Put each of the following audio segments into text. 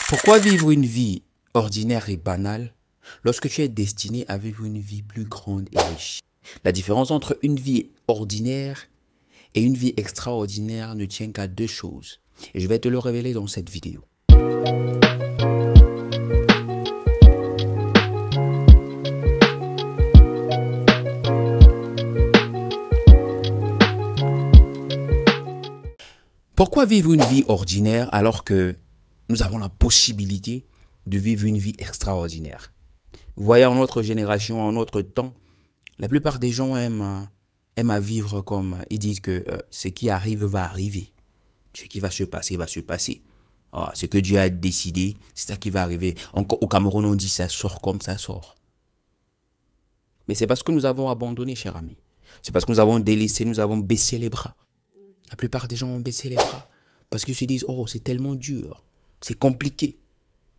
Pourquoi vivre une vie ordinaire et banale lorsque tu es destiné à vivre une vie plus grande et riche? La différence entre une vie ordinaire et une vie extraordinaire ne tient qu'à deux choses. Et je vais te le révéler dans cette vidéo. Pourquoi vivre une vie ordinaire alors que nous avons la possibilité de vivre une vie extraordinaire? Vous voyez, en notre génération, en notre temps, la plupart des gens aiment à vivre comme ils disent que ce qui arrive va arriver. Ce qui va se passer va se passer. Ah, ce que Dieu a décidé, c'est ça qui va arriver. Au Cameroun, on dit ça sort comme ça sort. Mais c'est parce que nous avons abandonné, cher ami. C'est parce que nous avons délaissé, nous avons baissé les bras. La plupart des gens ont baissé les bras parce qu'ils se disent « Oh, c'est tellement dur, c'est compliqué.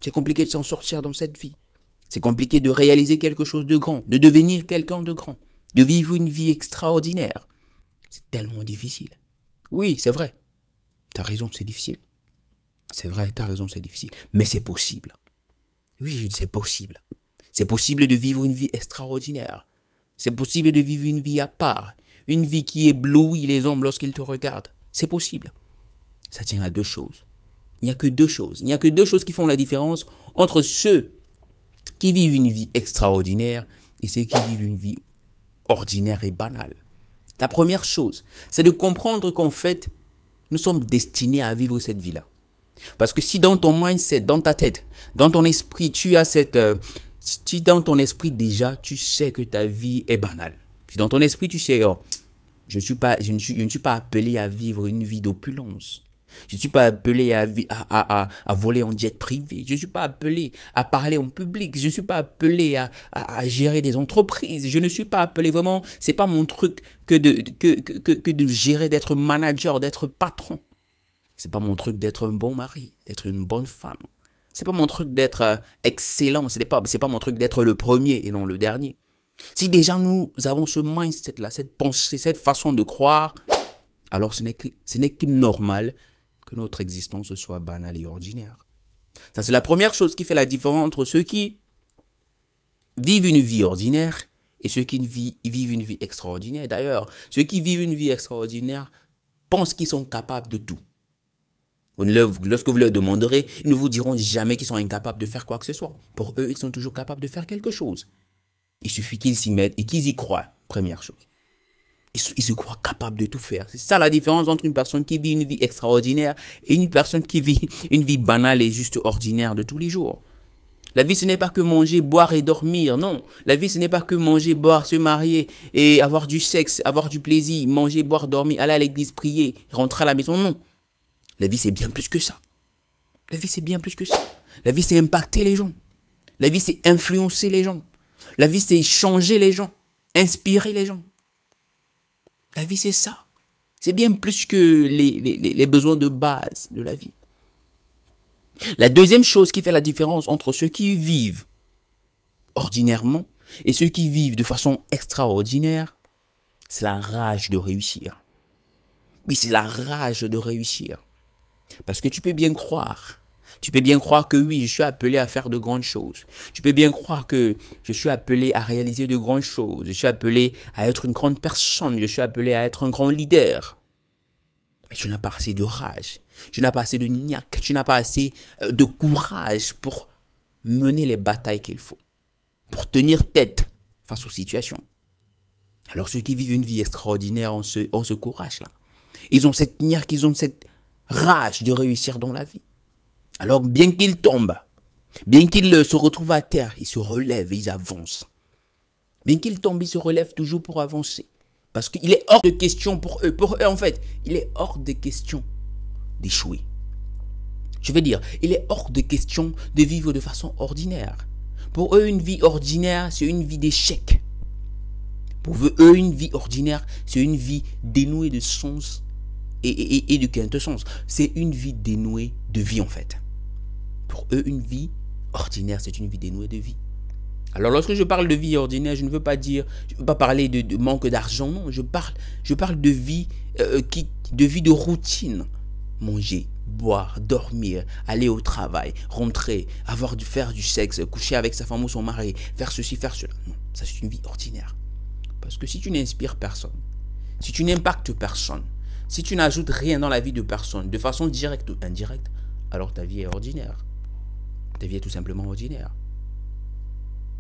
C'est compliqué de s'en sortir dans cette vie. C'est compliqué de réaliser quelque chose de grand, de devenir quelqu'un de grand, de vivre une vie extraordinaire. C'est tellement difficile. » Oui, c'est vrai. Tu as raison, c'est difficile. C'est vrai, tu as raison, c'est difficile. Mais c'est possible. Oui, c'est possible. C'est possible de vivre une vie extraordinaire. C'est possible de vivre une vie à part. Une vie qui éblouit les hommes lorsqu'ils te regardent. C'est possible. Ça tient à deux choses. Il n'y a que deux choses. Il n'y a que deux choses qui font la différence entre ceux qui vivent une vie extraordinaire et ceux qui vivent une vie ordinaire et banale. La première chose, c'est de comprendre qu'en fait, nous sommes destinés à vivre cette vie-là. Parce que si dans ton mindset, dans ta tête, dans ton esprit, tu as si dans ton esprit déjà, tu sais que ta vie est banale. Si dans ton esprit, tu sais, oh, je ne suis pas appelé à vivre une vie d'opulence. Je ne suis pas appelé à voler en jet privé. Je ne suis pas appelé à parler en public. Je ne suis pas appelé à gérer des entreprises. Je ne suis pas appelé vraiment, c'est pas mon truc que de gérer, d'être manager, d'être patron. C'est pas mon truc d'être un bon mari, d'être une bonne femme. C'est pas mon truc d'être excellent. C'est pas mon truc d'être le premier et non le dernier. Si déjà nous avons ce mindset-là, cette pensée, cette façon de croire, alors ce n'est que normal que notre existence soit banale et ordinaire. Ça, c'est la première chose qui fait la différence entre ceux qui vivent une vie ordinaire et ceux qui vivent une vie extraordinaire. D'ailleurs, ceux qui vivent une vie extraordinaire pensent qu'ils sont capables de tout. Lorsque vous leur demanderez, ils ne vous diront jamais qu'ils sont incapables de faire quoi que ce soit. Pour eux, ils sont toujours capables de faire quelque chose. Il suffit qu'ils s'y mettent et qu'ils y croient, première chose. Ils se croient capables de tout faire. C'est ça la différence entre une personne qui vit une vie extraordinaire et une personne qui vit une vie banale et juste ordinaire de tous les jours. La vie, ce n'est pas que manger, boire et dormir, non. La vie, ce n'est pas que manger, boire, se marier et avoir du sexe, avoir du plaisir, manger, boire, dormir, aller à l'église, prier, rentrer à la maison, non. La vie, c'est bien plus que ça. La vie, c'est bien plus que ça. La vie, c'est impacter les gens. La vie, c'est influencer les gens. La vie, c'est changer les gens, inspirer les gens. La vie, c'est ça. C'est bien plus que les besoins de base de la vie. La deuxième chose qui fait la différence entre ceux qui vivent ordinairement et ceux qui vivent de façon extraordinaire, c'est la rage de réussir. Oui, c'est la rage de réussir. Parce que tu peux bien croire. Tu peux bien croire que oui, je suis appelé à faire de grandes choses. Tu peux bien croire que je suis appelé à réaliser de grandes choses. Je suis appelé à être une grande personne. Je suis appelé à être un grand leader. Mais tu n'as pas assez de rage. Tu n'as pas assez de niaque. Tu n'as pas assez de courage pour mener les batailles qu'il faut. Pour tenir tête face aux situations. Alors ceux qui vivent une vie extraordinaire ont ce courage-là. Ils ont cette niaque, ils ont cette rage de réussir dans la vie. Alors, bien qu'ils tombent, bien qu'ils se retrouvent à terre, ils se relèvent et ils avancent. Bien qu'ils tombent, ils se relèvent toujours pour avancer. Parce qu'il est hors de question pour eux. Pour eux, en fait, il est hors de question d'échouer. Je veux dire, il est hors de question de vivre de façon ordinaire. Pour eux, une vie ordinaire, c'est une vie d'échec. Pour eux, une vie ordinaire, c'est une vie dénouée de sens et de quintessence. C'est une vie dénouée de vie, en fait. Pour eux, une vie ordinaire, c'est une vie dénouée de vie. Alors, lorsque je parle de vie ordinaire, je ne veux pas parler de manque d'argent, non. Je parle de vie, de routine, manger, boire, dormir, aller au travail, rentrer, faire du sexe, coucher avec sa femme ou son mari, faire ceci, faire cela. Non, ça c'est une vie ordinaire. Parce que si tu n'inspires personne, si tu n'impactes personne, si tu n'ajoutes rien dans la vie de personne, de façon directe ou indirecte, alors ta vie est ordinaire. Ta vie est tout simplement ordinaire.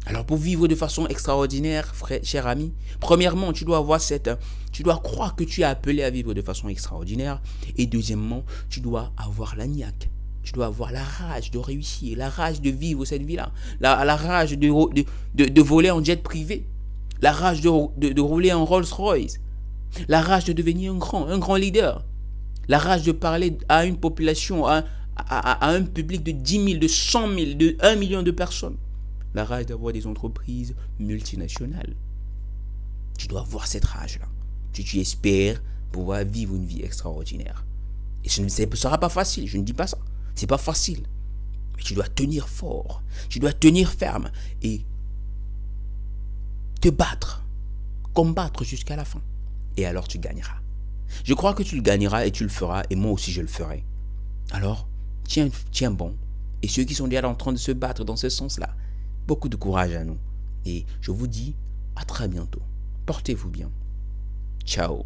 Alors pour vivre de façon extraordinaire, frère, cher ami, premièrement, tu dois croire que tu es appelé à vivre de façon extraordinaire. Et deuxièmement, tu dois avoir la niaque. Tu dois avoir la rage de réussir, la rage de vivre cette vie-là, la rage de voler en jet privé, la rage de rouler en Rolls-Royce, la rage de devenir un grand leader, la rage de parler à une population, à un public de 10 000, de 100 000, de 1 million de personnes. La rage d'avoir des entreprises multinationales. Tu dois avoir cette rage-là. Si tu espères pouvoir vivre une vie extraordinaire. Et ce ne sera pas facile, je ne dis pas ça. C'est pas facile. Mais tu dois tenir fort. Tu dois tenir ferme et te battre. Combattre jusqu'à la fin. Et alors tu gagneras. Je crois que tu le gagneras et tu le feras. Et moi aussi je le ferai. Alors, tiens bon. Et ceux qui sont déjà en train de se battre dans ce sens-là, beaucoup de courage à nous. Et je vous dis à très bientôt. Portez-vous bien. Ciao.